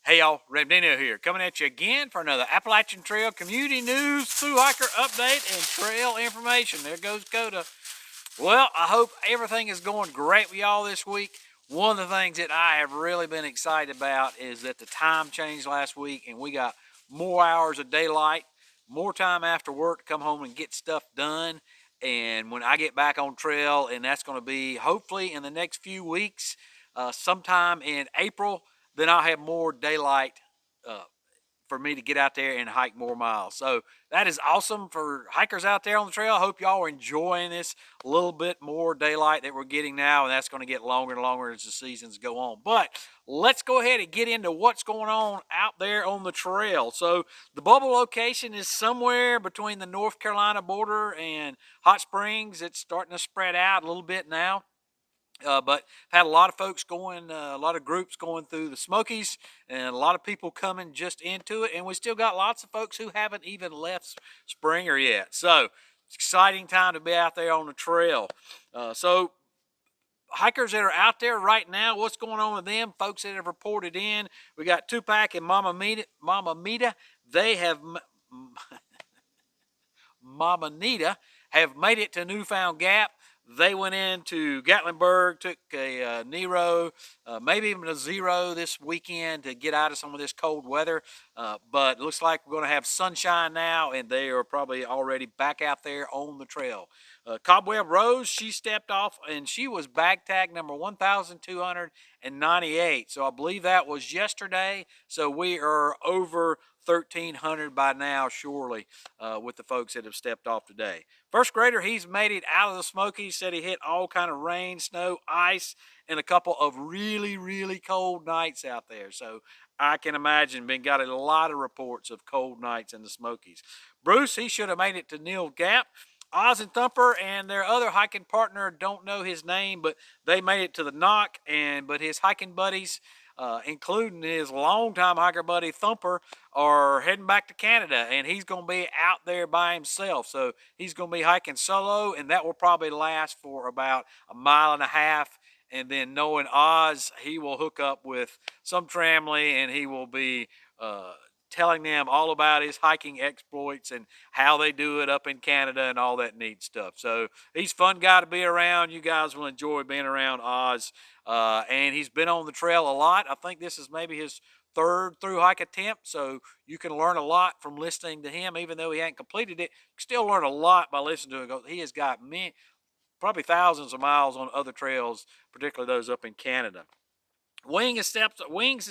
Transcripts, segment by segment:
Hey y'all, Ramdino here, coming at you again for another Appalachian Trail community news, through hiker update, and trail information. There goes Coda. Well, I hope everything is going great with y'all this week. One of the things that I have really been excited about is that the time changed last week and we got more hours of daylight, more time after work to come home and get stuff done. And when I get back on trail, and that's going to be hopefully in the next few weeks, sometime in April, then I'll have more daylight for me to get out there and hike more miles. So that is awesome for hikers out there on the trail. I hope y'all are enjoying this little bit more daylight that we're getting now, and that's going to get longer and longer as the seasons go on. But let's go ahead and get into what's going on out there on the trail. So the bubble location is somewhere between the North Carolina border and Hot Springs. It's starting to spread out a little bit now. But had a lot of folks going, a lot of groups going through the Smokies, and a lot of people coming just into it. And we still got lots of folks who haven't even left Springer yet. So it's an exciting time to be out there on the trail. So hikers that are out there right now, what's going on with them? Folks that have reported in, we got Zpacks and Mama Mita. They have Mama Nita have made it to Newfound Gap. They went into Gatlinburg, took a Nero, maybe even a Zero this weekend to get out of some of this cold weather. But it looks like we're going to have sunshine now, and they are probably already back out there on the trail. Cobweb Rose, she stepped off, and she was bag tag number 1,298. So I believe that was yesterday. So we are over 1,300 by now, surely, with the folks that have stepped off today. First grader, he's made it out of the Smokies. Said he hit all kind of rain, snow, ice, and a couple of really, really cold nights out there. So I can imagine, got a lot of reports of cold nights in the Smokies. Bruce, he should have made it to Neil Gap. Oz and Thumper and their other hiking partner, don't know his name, but they made it to the Knock. But his hiking buddies, including his longtime hiker buddy Thumper, are heading back to Canada, and he's going to be out there by himself. So he's going to be hiking solo, and that will probably last for about a mile and a half. And then knowing Oz, he will hook up with some tramley, and he will be telling them all about his hiking exploits and how they do it up in Canada and all that neat stuff. So he's a fun guy to be around. You guys will enjoy being around Oz. And he's been on the trail a lot. I think this is maybe his third through hike attempt. So you can learn a lot from listening to him. Even though he ain't completed it, you can still learn a lot by listening to him. He has got probably thousands of miles on other trails, particularly those up in Canada. Wings has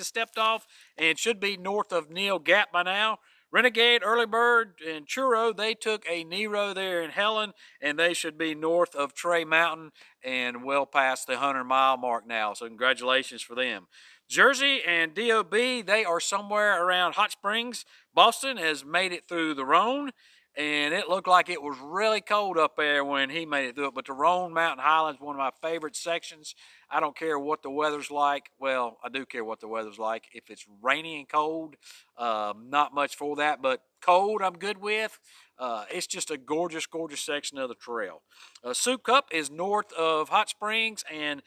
stepped off and should be north of Neil Gap by now. Renegade, Early Bird, and Churro, they took a Nero there in Helen, and they should be north of Trey Mountain and well past the 100-mile mark now. So congratulations for them. Jersey and DOB, they are somewhere around Hot Springs. Boston has made it through the Rhone, and it looked like it was really cold up there when he made it through it. But the Rhone Mountain Highlands is one of my favorite sections. I don't care what the weather's like. Well, I do care what the weather's like. If it's rainy and cold, not much for that. But cold, I'm good with. It's just a gorgeous, gorgeous section of the trail. Soup Cup is north of Hot Springs and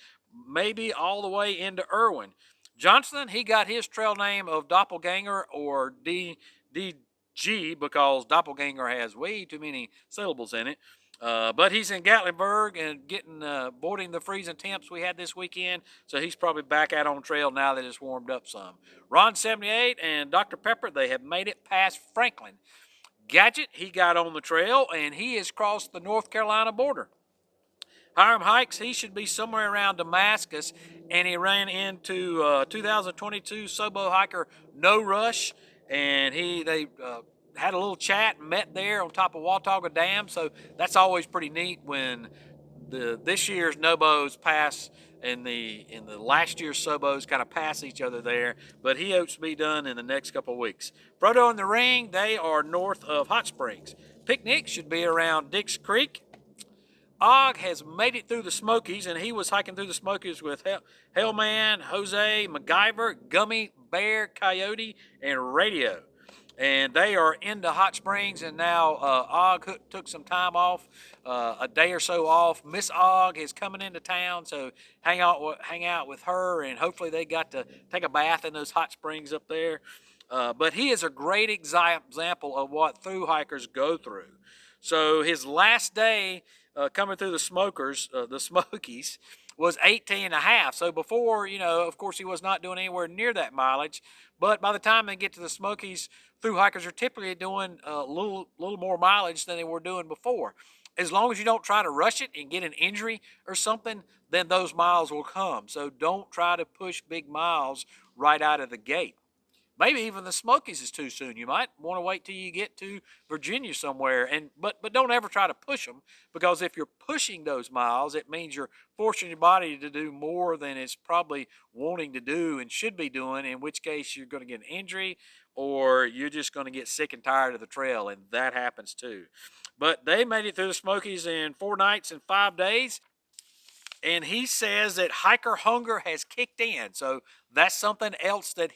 maybe all the way into Irwin. Johnston, he got his trail name of Doppelganger, or DG, because Doppelganger has way too many syllables in it. But he's in Gatlinburg and boarding the freezing temps we had this weekend, so he's probably back out on trail now that it's warmed up some. Ron 78 and Dr. Pepper, they have made it past Franklin. Gadget, he got on the trail, and he has crossed the North Carolina border. Hiram Hikes, he should be somewhere around Damascus, and he ran into 2022 Sobo hiker No Rush, and they had a little chat and met there on top of Watauga Dam. So that's always pretty neat when this year's Nobos pass and the last year's Sobos kind of pass each other there. But he hopes to be done in the next couple of weeks. Proto and the Ring, they are north of Hot Springs. Picnic should be around Dix Creek. Og has made it through the Smokies, and he was hiking through the Smokies with Hellman, Jose, MacGyver, Gummy, Bear, Coyote, and Radio. and they are into hot springs. And now Og took some time off, a day or so off. Miss Og is coming into town, so hang out with her, and hopefully they got to take a bath in those hot springs up there. But he is a great example of what thru hikers go through. So his last day coming through the Smokies, was 18 and a half. So before, of course, he was not doing anywhere near that mileage. But by the time they get to the Smokies, thru hikers are typically doing a little more mileage than they were doing before. As long as you don't try to rush it and get an injury or something, then those miles will come. So don't try to push big miles right out of the gate. Maybe even the Smokies is too soon. You might want to wait till you get to Virginia somewhere, but don't ever try to push them, because if you're pushing those miles, it means you're forcing your body to do more than it's probably wanting to do and should be doing, in which case you're going to get an injury, or you're just going to get sick and tired of the trail, and that happens too. But they made it through the Smokies in 4 nights and 5 days. And he says that hiker hunger has kicked in. So that's something else that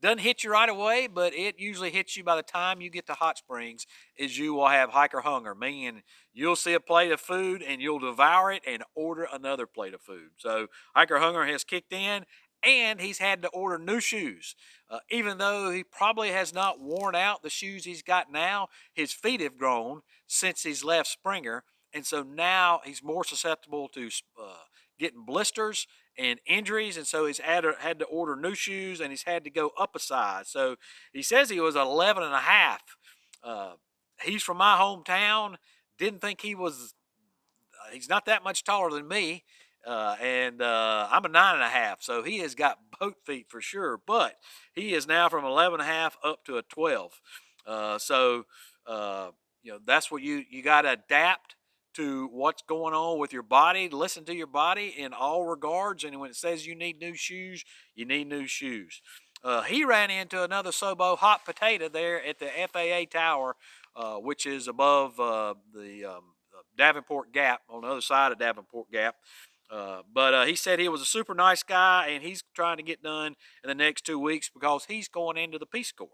doesn't hit you right away, but it usually hits you by the time you get to hot springs, is you will have hiker hunger, meaning you'll see a plate of food and you'll devour it and order another plate of food. So hiker hunger has kicked in, and he's had to order new shoes. Even though he probably has not worn out the shoes he's got now, his feet have grown since he's left Springer. And so now he's more susceptible to getting blisters and injuries. And so he's had to order new shoes, and he's had to go up a size. So he says he was 11 and a half. He's from my hometown. Didn't think he's not that much taller than me. And I'm a 9.5. So he has got boat feet for sure. But he is now from 11.5 up to a 12. That's what you got to adapt to what's going on with your body. Listen to your body in all regards, and when it says you need new shoes, you need new shoes. He ran into another Sobo hot potato there at the FAA tower, which is above the Davenport Gap, on the other side of Davenport Gap. But he said he was a super nice guy, and he's trying to get done in the next 2 weeks because he's going into the Peace Corps.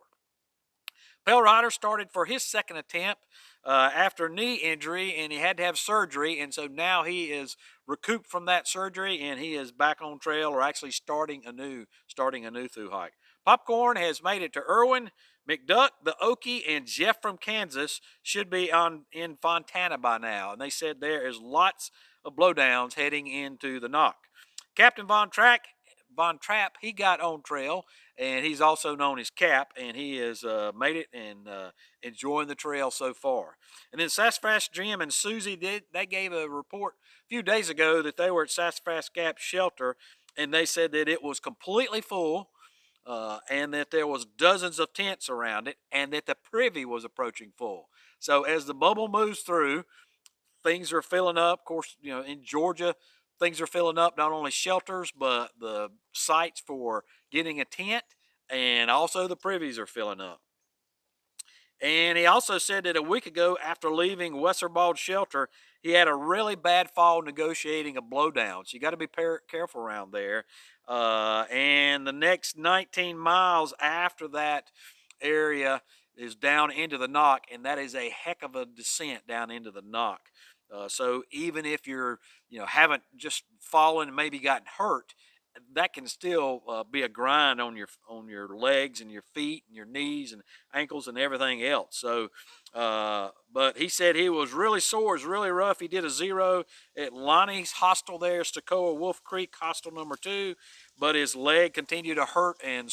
Pale Rider started for his second attempt after knee injury, and he had to have surgery, and so now he is recouped from that surgery, and he is back on trail, or actually starting a new thru hike. Popcorn has made it to Irwin. McDuck, the Okie, and Jeff from Kansas should be in Fontana by now, and they said there is lots of blowdowns heading into the knock. Captain Von Trapp, he got on trail, and he's also known as Cap, and he has made it and enjoying the trail so far. And then Sassafras Jim and Susie they gave a report a few days ago that they were at Sassafras Gap Shelter, and they said that it was completely full, and that there was dozens of tents around it, and that the privy was approaching full. So as the bubble moves through, things are filling up. Of course, in Georgia, things are filling up, not only shelters, but the sites for getting a tent, and also the privies are filling up. And he also said that a week ago, after leaving Westerbald Shelter, he had a really bad fall negotiating a blowdown. So you got to be careful around there. And the next 19 miles after that area is down into the knock, and that is a heck of a descent down into the knock. So even if you're, haven't just fallen and maybe gotten hurt, that can still be a grind on your legs and your feet and your knees and ankles and everything else. So, but he said he was really sore, it was really rough. He did a 0 at Lonnie's hostel there, Stokoa Wolf Creek hostel number 2, but his leg continued to hurt and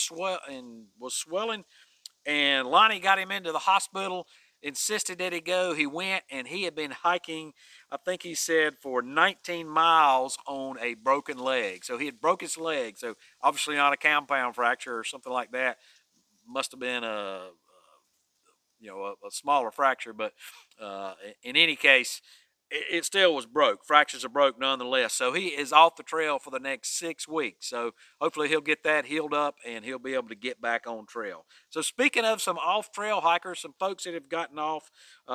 was swelling. And Lonnie got him into the hospital, insisted that he go. He went, and he had been hiking, I think he said, for 19 miles on a broken leg. So he had broke his leg. So obviously not a compound fracture or something like that. Must have been a smaller fracture. But in any case, it still was broke. Fractures are broke nonetheless. So he is off the trail for the next 6 weeks. So hopefully he'll get that healed up, and he'll be able to get back on trail. So speaking of some off-trail hikers, some folks that have gotten off,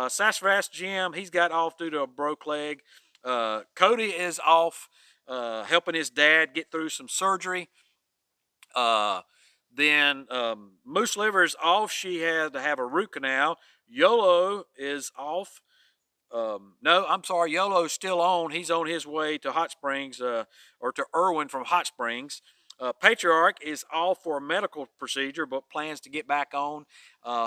Sassafras Jim, he's got off due to a broke leg. Cody is off helping his dad get through some surgery. Then Moose Liver is off. She had to have a root canal. YOLO is off. No, I'm sorry. YOLO's still on. He's on his way to Hot Springs, or to Irwin from Hot Springs. Patriarch is off for a medical procedure, but plans to get back on.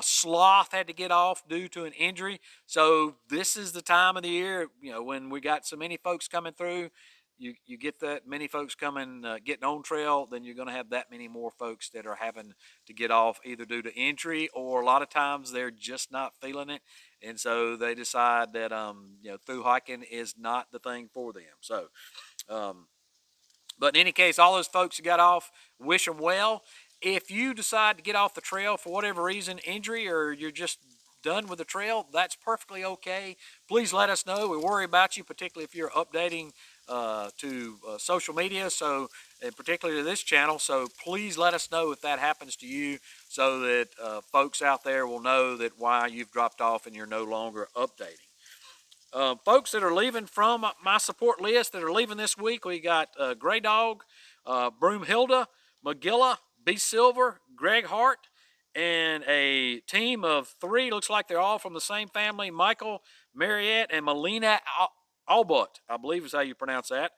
Sloth had to get off due to an injury. So this is the time of the year, when we got so many folks coming through. You get that many folks coming, getting on trail, then you're going to have that many more folks that are having to get off either due to injury, or a lot of times they're just not feeling it, and so they decide that through hiking is not the thing for them. So but in any case, all those folks who got off, wish them well. If you decide to get off the trail for whatever reason, injury, or you're just done with the trail, that's perfectly okay. Please let us know. We worry about you, particularly if you're updating to social media, so, and particularly to this channel. So please let us know if that happens to you, so that folks out there will know that why you've dropped off and you're no longer updating. Folks that are leaving from my support list that are leaving this week, we got Gray Dog, Broomhilda, McGilla, B. Silver, Greg Hart, and a team of 3. Looks like they're all from the same family: Michael, Mariette, and Melina Albut, I believe is how you pronounce that.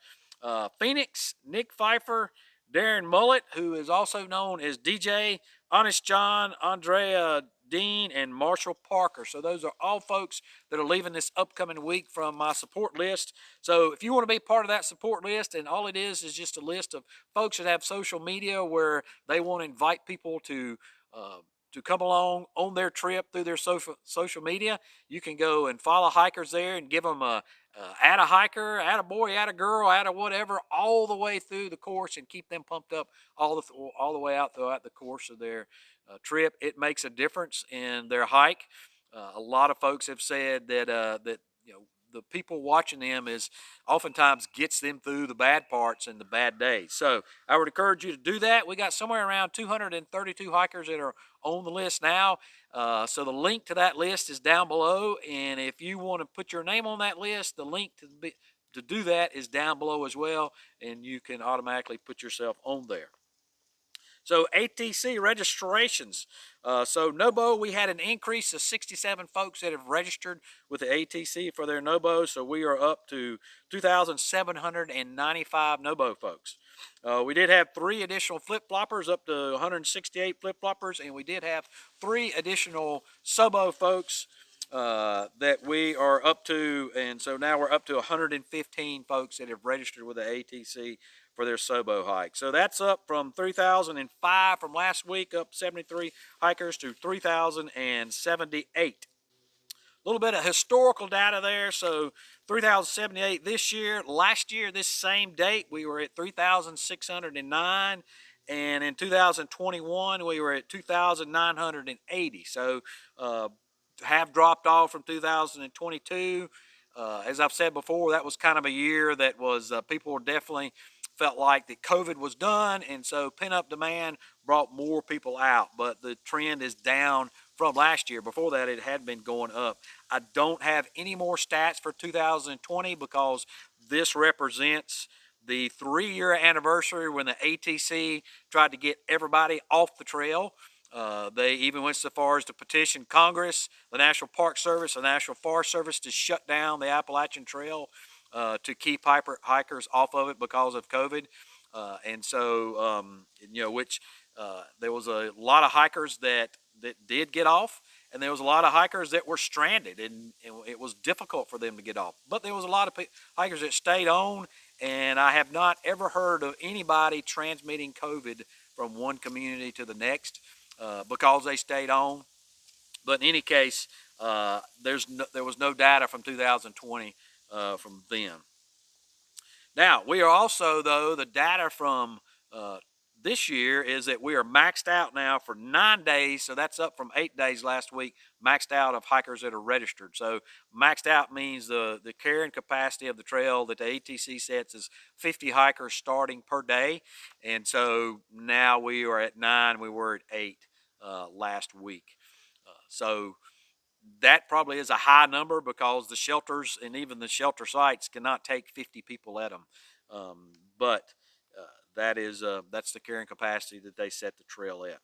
Phoenix, Nick Pfeiffer, Darren Mullet, who is also known as DJ, Honest John, Andrea Dean, and Marshall Parker. So those are all folks that are leaving this upcoming week from my support list. So if you want to be part of that support list, and all it is just a list of folks that have social media where they want to invite people to come along on their trip through their social media, you can go and follow hikers there and give them add a hiker, add a boy, add a girl, add a whatever, all the way through the course, and keep them pumped up all the way out throughout the course of their trip. It makes a difference in their hike. A lot of folks have said that the people watching them is oftentimes gets them through the bad parts and the bad days. So I would encourage you to do that. We got somewhere around 232 hikers that are on the list now. So the link to that list is down below, and if you want to put your name on that list, the link to do that is down below as well, and you can automatically put yourself on there. So ATC registrations. So NOBO, we had an increase of 67 folks that have registered with the ATC for their NOBO. So we are up to 2,795 NOBO folks. We did have 3 additional flip-floppers, up to 168 flip-floppers, and we did have 3 additional SOBO folks that we are up to, and so now we're up to 115 folks that have registered with the ATC for their SOBO hike. So that's up from 3,005 from last week, up 73 hikers to 3,078. A little bit of historical data there. So 3,078 this year. Last year, this same date, we were at 3,609. And in 2021, we were at 2,980. So have dropped off from 2022. As I've said before, that was kind of a year that was people were definitely felt like that COVID was done, and so pent-up demand brought more people out. But the trend is down from last year. Before that, it had been going up. I don't have any more stats for 2020 because this represents the 3-year anniversary when the ATC tried to get everybody off the trail. They even went so far as to petition Congress, the National Park Service, the National Forest Service to shut down the Appalachian Trail to keep hikers off of it because of COVID. And so, which there was a lot of hikers that did get off, and there was a lot of hikers that were stranded, and it was difficult for them to get off. But there was a lot of hikers that stayed on, and I have not ever heard of anybody transmitting COVID from one community to the next because they stayed on. But in any case, there was no data from 2020 from them. Now, we are also, though, the data from this year is that we are maxed out now for 9 days. So that's up from 8 days last week, maxed out of hikers that are registered. So maxed out means the carrying capacity of the trail that the ATC sets is 50 hikers starting per day. And so now we are at 9. We were at 8 last week. So that probably is a high number because the shelters and even the shelter sites cannot take 50 people at them. But that's the carrying capacity that they set the trail at.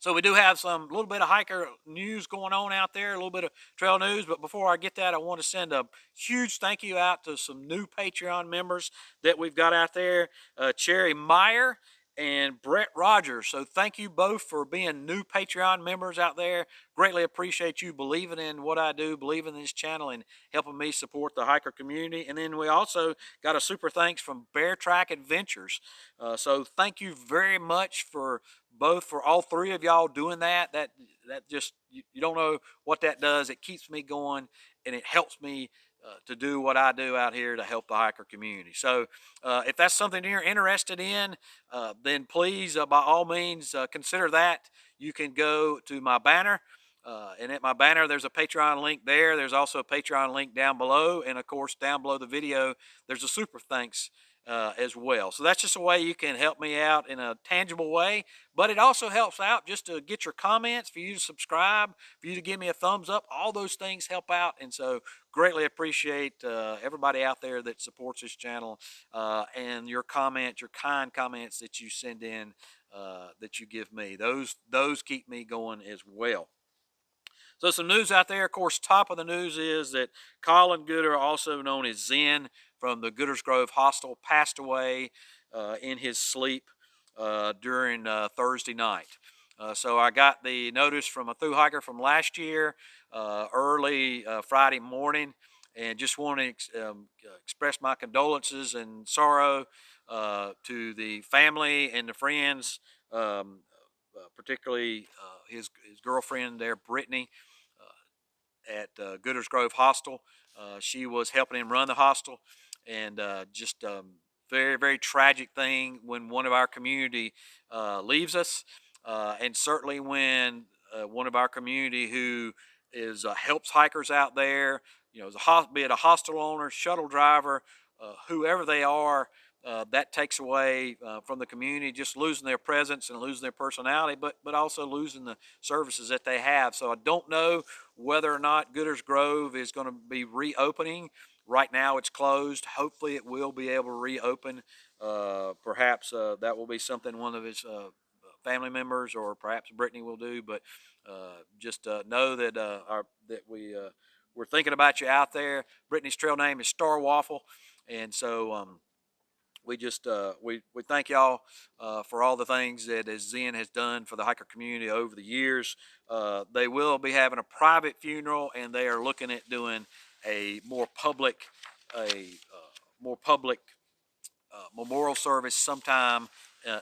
So we do have a little bit of hiker news going on out there, a little bit of trail news. But before I get that, I want to send a huge thank you out to some new Patreon members that we've got out there, Cherry Meyer and Brett Rogers. So thank you both for being new Patreon members out there. Greatly appreciate you believing in what I do, believing in this channel, and helping me support the hiker community. And then we also got a super thanks from Bear Track Adventures. So thank you very much for all three of y'all doing that. That just, you don't know what that does. It keeps me going, and it helps me to do what I do out here to help the hiker community. So if that's something you're interested in, then please, by all means, consider that. You can go to my banner. And at my banner, there's a Patreon link there. There's also a Patreon link down below. And of course, down below the video, there's a super thanks as well. So that's just a way you can help me out in a tangible way. But it also helps out just to get your comments, for you to subscribe, for you to give me a thumbs up. All those things help out. And so greatly appreciate everybody out there that supports this channel, and your comments, your kind comments that you send in, that you give me. Those keep me going as well. So some news out there. Of course, top of the news is that Colin Gooder, also known as Zen from the Gooders Grove Hostel, passed away in his sleep during Thursday night. So I got the notice from a thru hiker from last year, early Friday morning, and just want to express my condolences and sorrow to the family and the friends, particularly his girlfriend there, Brittany, at Gooders Grove Hostel. She was helping him run the hostel, and just very, very tragic thing when one of our community leaves us, and certainly when one of our community who is helps hikers out there, be it a hostel owner, shuttle driver, whoever they are, that takes away from the community, just losing their presence and losing their personality, but also losing the services that they have. So I don't know whether or not Gooders Grove is going to be reopening. Right now it's closed. Hopefully it will be able to reopen. Perhaps that will be something one of his family members, or perhaps Brittany, will do. But just know that we're thinking about you out there. Brittany's trail name is Star Waffle, and so we just we thank y'all for all the things that Zen has done for the hiker community over the years. They will be having a private funeral, and they are looking at doing a more public memorial service sometime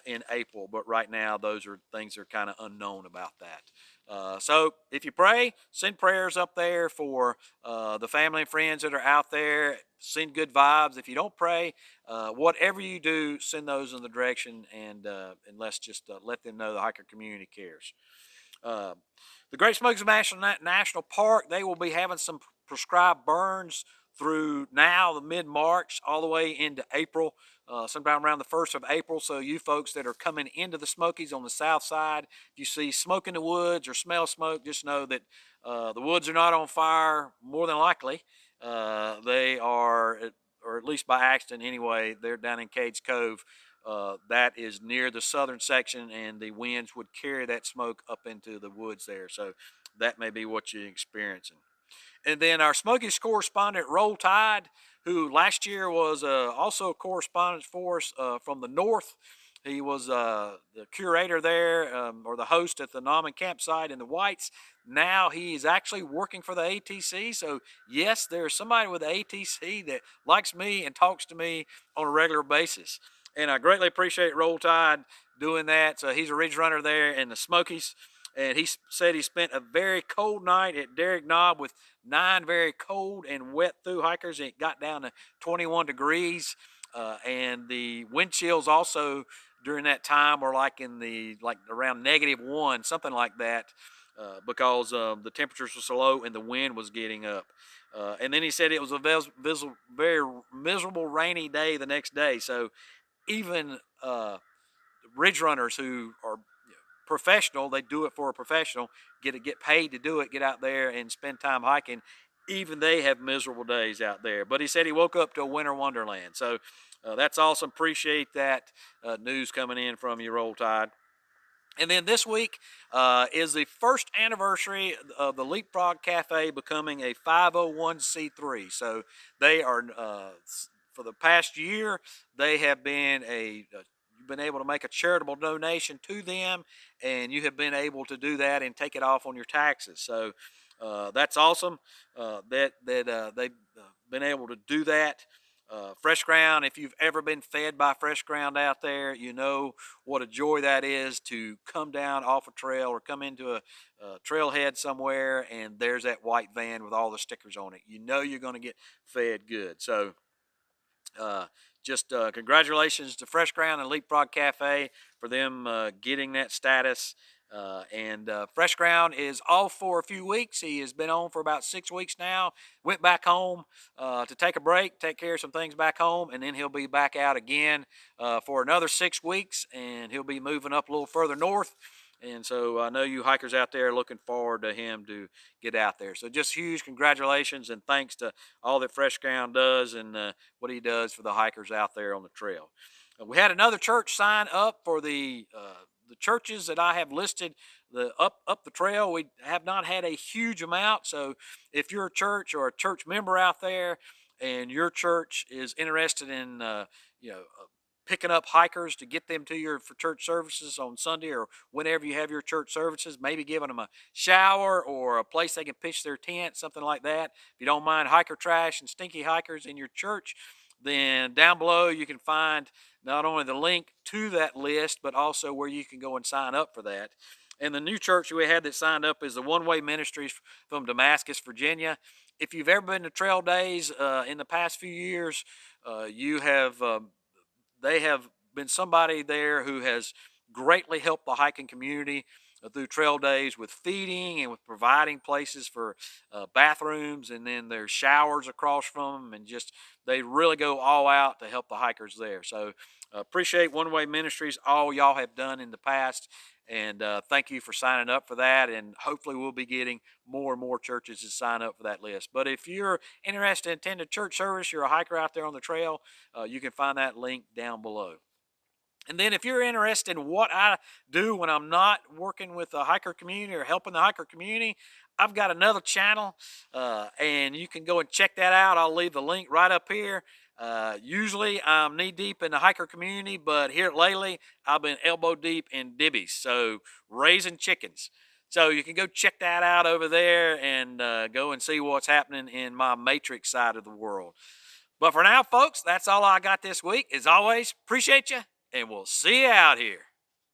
in April. But right now, those are things that are kind of unknown about that. So if you pray, send prayers up there for the family and friends that are out there. Send good vibes. If you don't pray, whatever you do, send those in the direction, and let's just let them know the hiker community cares. The Great Smokies National Park, they will be having some prescribed burns through now the mid-March all the way into April, sometime around the 1st of April. So you folks that are coming into the Smokies on the south side, if you see smoke in the woods or smell smoke, just know that the woods are not on fire. More than likely, they are, or at least by accident anyway, they're down in Cades Cove. That is near the southern section, and the winds would carry that smoke up into the woods there. So that may be what you're experiencing. And then our Smokies correspondent, Roll Tide, who last year was also a correspondent for us from the north. He was the curator there, or the host at the Nauman campsite in the Whites. Now he is actually working for the ATC. So yes, there's somebody with the ATC that likes me and talks to me on a regular basis. And I greatly appreciate Roll Tide doing that. So he's a ridge runner there in the Smokies. And he said he spent a very cold night at Derrick Knob with 9 very cold and wet thru hikers. And it got down to 21 degrees. And the wind chills also during that time were like around -1, something like that, because the temperatures were so low and the wind was getting up. And then he said it was a very miserable rainy day the next day. So even ridge runners who are professional, they do it for a professional, get paid to do it, get out there and spend time hiking, even they have miserable days out there. But he said he woke up to a winter wonderland. So that's awesome. Appreciate that news coming in from you, Roll Tide. And then this week is the first anniversary of the Leapfrog Cafe becoming a 501c3. So they are, for the past year, they have been you've been able to make a charitable donation to them, and you have been able to do that and take it off on your taxes. So that's awesome that they've been able to do that. Fresh ground, if you've ever been fed by fresh ground out there, you know what a joy that is to come down off a trail or come into a trailhead somewhere and there's that white van with all the stickers on it. You know you're going to get fed good. So uh, just congratulations to Fresh Ground and Leapfrog Cafe for them getting that status. And Fresh Ground is off for a few weeks. He has been on for about 6 weeks now. Went back home to take a break, take care of some things back home, and then he'll be back out again for another 6 weeks, and he'll be moving up a little further north. And so I know you hikers out there are looking forward to him to get out there. So just huge congratulations and thanks to all that Fresh Ground does and what he does for the hikers out there on the trail. We had another church sign up for the churches that I have listed up the trail. We have not had a huge amount. So if you're a church or a church member out there and your church is interested in picking up hikers to get them to your for church services on Sunday or whenever you have your church services, maybe giving them a shower or a place they can pitch their tent, something like that. If you don't mind hiker trash and stinky hikers in your church, then down below you can find not only the link to that list, but also where you can go and sign up for that. And the new church we had that signed up is the One Way Ministries from Damascus, Virginia. If you've ever been to Trail Days in the past few years, you have they have been somebody there who has greatly helped the hiking community through Trail Days with feeding and with providing places for bathrooms, and then there's showers across from them, and just they really go all out to help the hikers there. So appreciate One Way Ministries, all y'all have done in the past, and thank you for signing up for that, and hopefully we'll be getting more and more churches to sign up for that list. But if you're interested in attending church service, you're a hiker out there on the trail, you can find that link down below. And then if you're interested in what I do when I'm not working with the hiker community or helping the hiker community, I've got another channel, and you can go and check that out. I'll leave the link right up here. Usually I'm knee deep in the hiker community, but here lately I've been elbow deep in dibbies, so raising chickens. So you can go check that out over there and go and see what's happening in my matrix side of the world. But for now, folks, that's all I got this week. As always, appreciate you, and we'll see you out here.